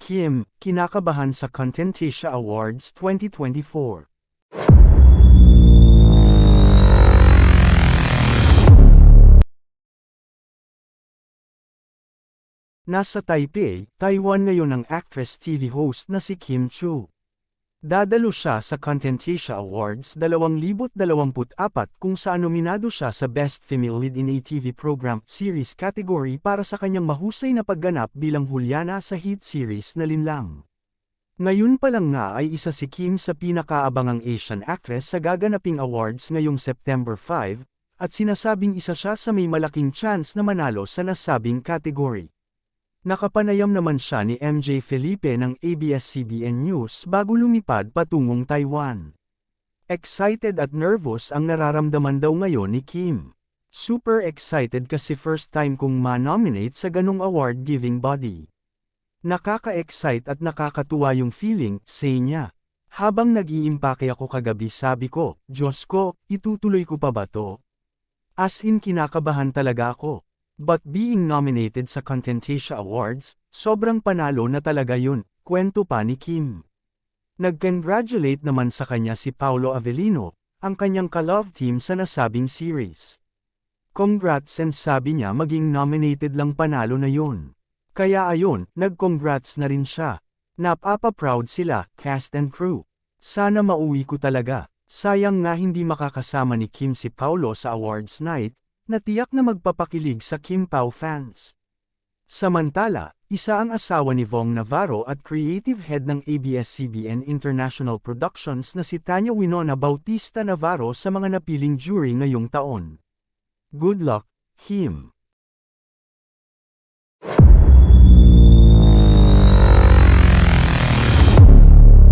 Kim, kinakabahan sa Contentasia Awards 2024. Nasa Taipei, Taiwan ngayon ang actress TV host na si Kim Chiu. Dadalo siya sa Contentasia Awards 2024 kung saan nominado siya sa Best Female Lead in a TV Program Series category para sa kanyang mahusay na pagganap bilang Juliana sa hit series na Linlang. Ngayon pa lang nga ay isa si Kim sa pinakaabangang Asian actress sa gaganaping awards ngayong September 5, at sinasabing isa siya sa may malaking chance na manalo sa nasabing category. Nakapanayam naman siya ni MJ Felipe ng ABS-CBN News bago lumipad patungong Taiwan. Excited at nervous ang nararamdaman daw ngayon ni Kim. Super excited kasi first time kong ma-nominate sa ganong award-giving body. Nakaka-excite at nakakatuwa yung feeling, say niya. Habang nag-iimpake ako kagabi sabi ko, Diyos ko, itutuloy ko pa ba to? As in kinakabahan talaga ako. But being nominated sa Contentasia Awards, sobrang panalo na talaga yun, kwento pa ni Kim. Nag-congratulate naman sa kanya si Paolo Avellino, ang kanyang ka-love team sa nasabing series. Congrats, and sabi niya maging nominated lang panalo na yun. Kaya ayon, nag-congrats na rin siya. Napapa-proud sila, cast and crew. Sana mauwi ko talaga. Sayang nga hindi makakasama ni Kim si Paolo sa awards night, na tiyak na magpapakilig sa Kim Pao fans. Samantala, isa ang asawa ni Vong Navarro at creative head ng ABS-CBN International Productions na si Tanya Winona Bautista Navarro sa mga napiling jury ngayong taon. Good luck, Kim!